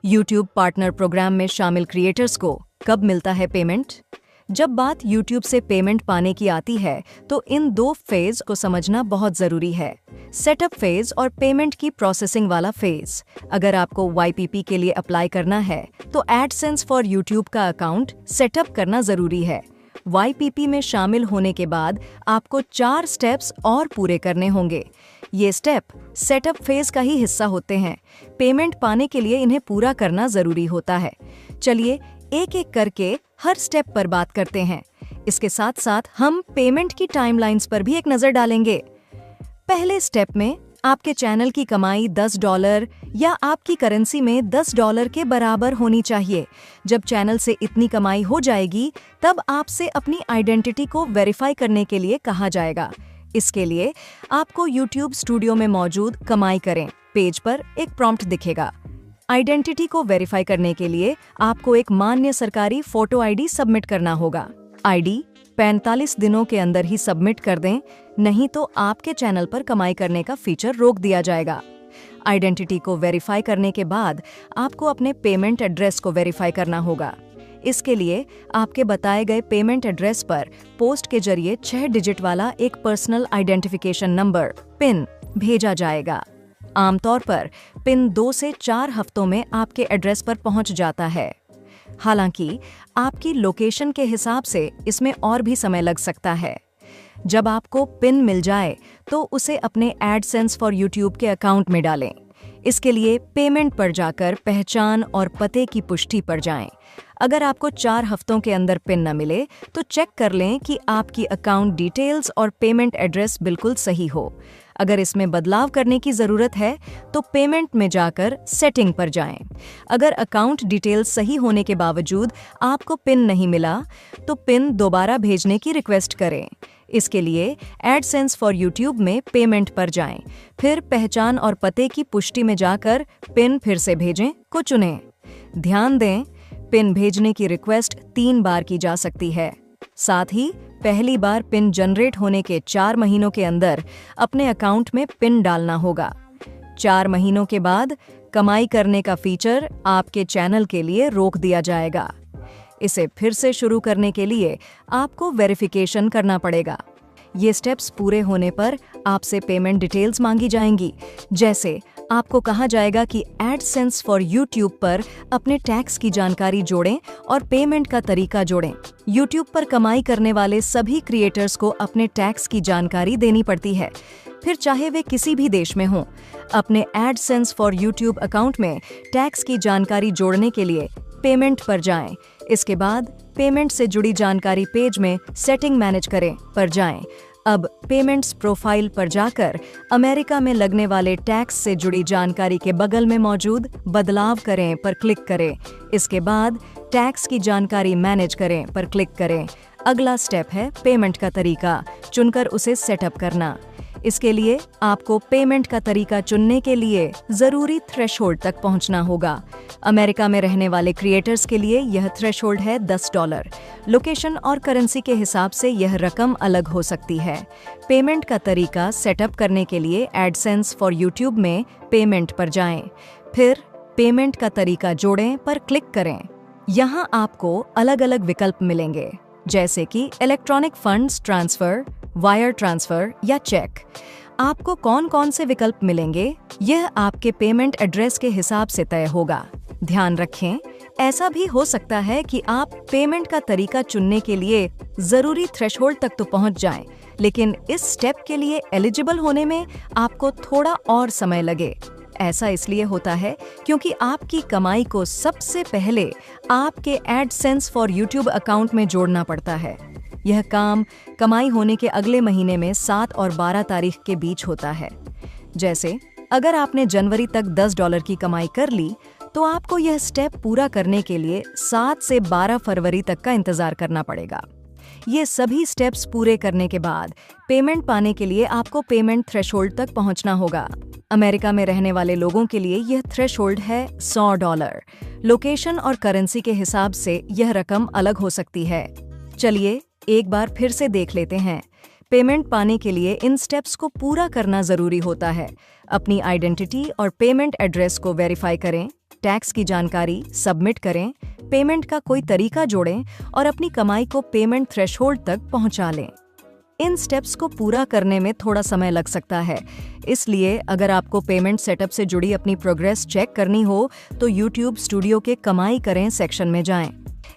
YouTube partner programme में शामिल creators को कब मिलता है पेमेंट? जब बात YouTube से पेमेंट पाने की आती है तो इन दो फेज को समझना बहुत जरूरी है। सेटअप फेज और पेमेंट की प्रोसेसिंग वाला फेज। अगर आपको YPP के लिए अप्लाई करना है तो एडसेंस फॉर YouTube का अकाउंट सेटअप करना जरूरी है। YPP में शामिल होने के बाद आपको 4 स्टेप्स और पूरे करने होंगे। ये स्टेप सेटअप फेज का ही हिस्सा होते हैं। पेमेंट पाने के लिए इन्हें पूरा करना जरूरी होता है। चलिए एक एक करके हर स्टेप पर बात करते हैं। इसके साथ साथ हम पेमेंट की टाइमलाइंस पर भी एक नजर डालेंगे। पहले स्टेप में आपके चैनल की कमाई $10 या आपकी करेंसी में $10 के बराबर होनी चाहिए। जब चैनल से इतनी कमाई हो जाएगी तब आपसे अपनी आइडेंटिटी को वेरीफाई करने के लिए कहा जाएगा। इसके लिए आपको YouTube स्टूडियो में मौजूद कमाई करें पेज पर एक प्रॉम्प्ट दिखेगा। आइडेंटिटी को वेरीफाई करने के लिए आपको एक मान्य सरकारी फोटो ID सबमिट करना होगा। ID 45 दिनों के अंदर ही सबमिट कर दें, नहीं तो आपके चैनल पर कमाई करने का फीचर रोक दिया जाएगा। आइडेंटिटी को वेरीफाई करने के बाद आपको अपने पेमेंट एड्रेस को वेरीफाई करना होगा। इसके लिए आपके बताए गए पेमेंट एड्रेस पर पोस्ट के जरिए 6 डिजिट वाला एक पर्सनल आइडेंटिफिकेशन नंबर पिन भेजा जाएगा। आमतौर पर पिन 2 से 4 हफ्तों में आपके एड्रेस पर पहुंच जाता है। हालांकि आपकी लोकेशन के हिसाब से इसमें और भी समय लग सकता है। जब आपको पिन मिल जाए तो उसे अपने एडसेंस फॉर YouTube के अकाउंट में डालें। इसके लिए पेमेंट पर जाकर पहचान और पते की पुष्टि पर जाएं। अगर आपको 4 हफ्तों के अंदर पिन न मिले तो चेक कर लें कि आपकी अकाउंट डिटेल्स और पेमेंट एड्रेस बिल्कुल सही हो। अगर इसमें बदलाव करने की ज़रूरत है तो पेमेंट में जाकर सेटिंग पर जाएं। अगर अकाउंट डिटेल्स सही होने के बावजूद आपको पिन नहीं मिला तो पिन दोबारा भेजने की रिक्वेस्ट करें। इसके लिए एडसेंस फॉर YouTube में पेमेंट पर जाएं, फिर पहचान और पते की पुष्टि में जाकर पिन फिर से भेजें को चुनें। ध्यान दें, पिन भेजने की रिक्वेस्ट 3 बार की जा सकती है। साथ ही पहली बार पिन जनरेट होने के 4 महीनों के अंदर अपने अकाउंट में पिन डालना होगा। 4 महीनों के बाद कमाई करने का फीचर आपके चैनल के लिए रोक दिया जाएगा। इसे फिर से शुरू करने के लिए आपको वेरिफिकेशन करना पड़ेगा। ये स्टेप्स पूरे होने पर आपसे पेमेंट डिटेल्स मांगी जाएंगी। जैसे आपको कहा जाएगा कि एडसेंस फॉर YouTube पर अपने टैक्स की जानकारी जोड़ें और पेमेंट का तरीका जोड़ें। YouTube पर कमाई करने वाले सभी क्रिएटर्स को अपने टैक्स की जानकारी देनी पड़ती है, फिर चाहे वे किसी भी देश में हों। अपने एडसेंस फॉर YouTube अकाउंट में टैक्स की जानकारी जोड़ने के लिए पेमेंट पर जाएं। इसके बाद पेमेंट से जुड़ी जानकारी पेज में सेटिंग मैनेज करें पर जाएं। अब पेमेंट्स प्रोफाइल पर जाकर अमेरिका में लगने वाले टैक्स से जुड़ी जानकारी के बगल में मौजूद बदलाव करें पर क्लिक करें। इसके बाद टैक्स की जानकारी मैनेज करें पर क्लिक करें। अगला स्टेप है पेमेंट का तरीका चुनकर उसे सेटअप करना। इसके लिए आपको पेमेंट का तरीका चुनने के लिए जरूरी थ्रेशोल्ड तक पहुंचना होगा। अमेरिका में रहने वाले क्रिएटर्स के लिए यह थ्रेशोल्ड है $10। लोकेशन और करेंसी के हिसाब से यह रकम अलग हो सकती है। पेमेंट का तरीका सेटअप करने के लिए एडसेंस फॉर YouTube में पेमेंट पर जाएं, फिर पेमेंट का तरीका जोड़ें पर क्लिक करें। यहाँ आपको अलग अलग विकल्प मिलेंगे, जैसे कि electronic funds transfer, wire transfer या चेक। आपको कौन कौन से विकल्प मिलेंगे यह आपके पेमेंट एड्रेस के हिसाब से तय होगा। ध्यान रखें, ऐसा भी हो सकता है कि आप पेमेंट का तरीका चुनने के लिए जरूरी थ्रेशोल्ड तक तो पहुंच जाएं, लेकिन इस स्टेप के लिए एलिजिबल होने में आपको थोड़ा और समय लगे। ऐसा इसलिए होता है क्योंकि आपकी कमाई को सबसे पहले आपके एडसेंस फॉर YouTube अकाउंट में जोड़ना पड़ता है। यह काम कमाई होने के अगले महीने में 7 और 12 तारीख के बीच होता है। जैसे अगर आपने जनवरी तक $10 की कमाई कर ली तो आपको यह स्टेप पूरा करने के लिए 7 से 12 फरवरी तक का इंतजार करना पड़ेगा। ये सभी स्टेप्स पूरे करने के बाद पेमेंट पाने के लिए आपको पेमेंट थ्रेशोल्ड तक पहुंचना होगा। अमेरिका में रहने वाले लोगों के लिए यह थ्रेशोल्ड है $100। लोकेशन और करेंसी के हिसाब से यह रकम अलग हो सकती है। चलिए एक बार फिर से देख लेते हैं। पेमेंट पाने के लिए इन स्टेप्स को पूरा करना जरूरी होता है। अपनी आइडेंटिटी और पेमेंट एड्रेस को वेरीफाई करें, टैक्स की जानकारी सबमिट करें, पेमेंट का कोई तरीका जोड़ें और अपनी कमाई को पेमेंट थ्रेशोल्ड तक पहुंचा लें। इन स्टेप्स को पूरा करने में थोड़ा समय लग सकता है, इसलिए अगर आपको पेमेंट सेटअप से जुड़ी अपनी प्रोग्रेस चेक करनी हो तो YouTube स्टूडियो के कमाई करें सेक्शन में जाएं।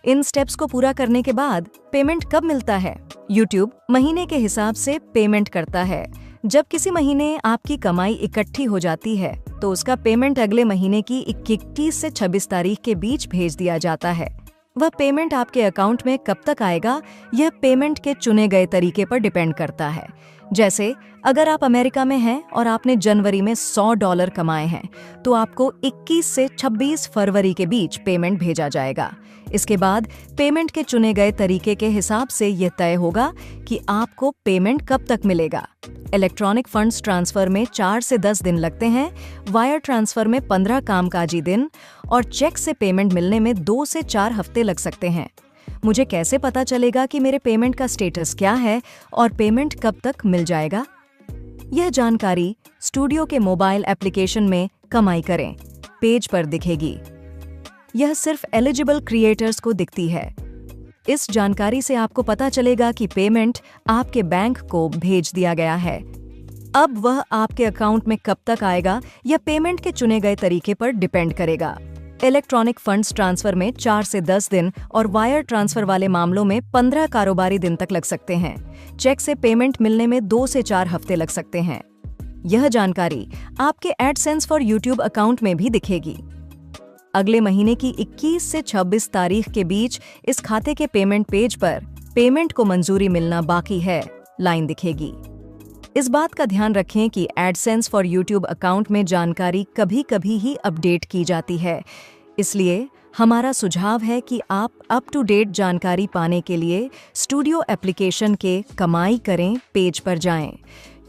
इन स्टेप्स को पूरा करने के बाद पेमेंट कब मिलता है? YouTube महीने के हिसाब से पेमेंट करता है। जब किसी महीने आपकी कमाई इकट्ठी हो जाती है तो उसका पेमेंट अगले महीने की 21 से 26 तारीख के बीच भेज दिया जाता है। वह पेमेंट आपके अकाउंट में कब तक आएगा, यह पेमेंट के चुने गए तरीके पर डिपेंड करता है। जैसे अगर आप अमेरिका में हैं और आपने जनवरी में $100 कमाए हैं तो आपको 21 से 26 फरवरी के बीच पेमेंट भेजा जाएगा। इसके बाद पेमेंट के चुने गए तरीके के हिसाब से यह तय होगा कि आपको पेमेंट कब तक मिलेगा। इलेक्ट्रॉनिक फंड्स ट्रांसफर में 4 से 10 दिन लगते हैं, वायर ट्रांसफर में 15 कामकाजी दिन और चेक से पेमेंट मिलने में 2 से 4 हफ्ते लग सकते हैं। मुझे कैसे पता चलेगा कि मेरे पेमेंट का स्टेटस क्या है और पेमेंट कब तक मिल जाएगा? यह जानकारी स्टूडियो के मोबाइल एप्लीकेशन में कमाई करें पेज पर दिखेगी। यह सिर्फ एलिजिबल क्रिएटर्स को दिखती है। इस जानकारी से आपको पता चलेगा कि पेमेंट आपके बैंक को भेज दिया गया है। अब वह आपके अकाउंट में कब तक आएगा, यह पेमेंट के चुने गए तरीके पर डिपेंड करेगा। इलेक्ट्रॉनिक फंड्स ट्रांसफर में 4 से 10 दिन और वायर ट्रांसफर वाले मामलों में 15 कारोबारी दिन तक लग सकते हैं। चेक से पेमेंट मिलने में 2 से 4 हफ्ते लग सकते हैं। यह जानकारी आपके एडसेंस फॉर यूट्यूब अकाउंट में भी दिखेगी। अगले महीने की 21 से 26 तारीख के बीच इस खाते के पेमेंट पेज पर पेमेंट को मंजूरी मिलना बाकी है लाइन दिखेगी। इस बात का ध्यान रखें कि एडसेंस फॉर यूट्यूब अकाउंट में जानकारी कभी-कभी ही अपडेट की जाती है, इसलिए हमारा सुझाव है कि आप अप टू डेट जानकारी पाने के लिए स्टूडियो एप्लीकेशन के कमाई करें पेज पर जाएं।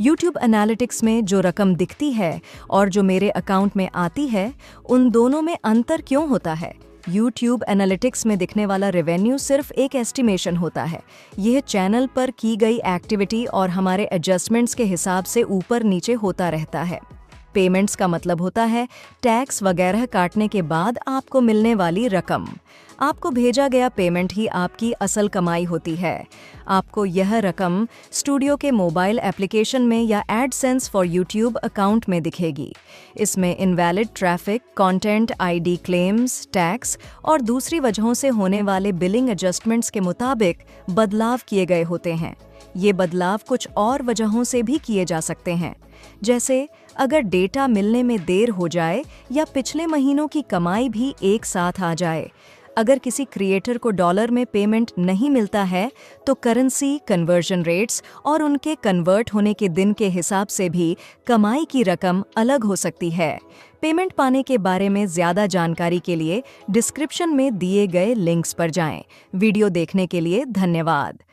YouTube एनालिटिक्स में जो रकम दिखती है और जो मेरे अकाउंट में आती है, उन दोनों में अंतर क्यों होता है? YouTube एनालिटिक्स में दिखने वाला रेवेन्यू सिर्फ एक एस्टिमेशन होता है। यह चैनल पर की गई एक्टिविटी और हमारे एडजस्टमेंट्स के हिसाब से ऊपर नीचे होता रहता है। पेमेंट्स का मतलब होता है टैक्स वगैरह काटने के बाद आपको मिलने वाली रकम। आपको भेजा गया पेमेंट ही आपकी असल कमाई होती है। आपको यह रकम स्टूडियो के मोबाइल एप्लीकेशन में या एडसेंस फॉर यूट्यूब अकाउंट में दिखेगी। इसमें invalid traffic, content ID claims, tax और दूसरी वजहों से होने वाले बिलिंग एडजस्टमेंट्स के मुताबिक बदलाव किए गए होते हैं। ये बदलाव कुछ और वजहों से भी किए जा सकते हैं, जैसे अगर डेटा मिलने में देर हो जाए या पिछले महीनों की कमाई भी एक साथ आ जाए। अगर किसी क्रिएटर को डॉलर में पेमेंट नहीं मिलता है तो करेंसी कन्वर्जन रेट्स और उनके कन्वर्ट होने के दिन के हिसाब से भी कमाई की रकम अलग हो सकती है। पेमेंट पाने के बारे में ज़्यादा जानकारी के लिए डिस्क्रिप्शन में दिए गए लिंक्स पर जाएं। वीडियो देखने के लिए धन्यवाद।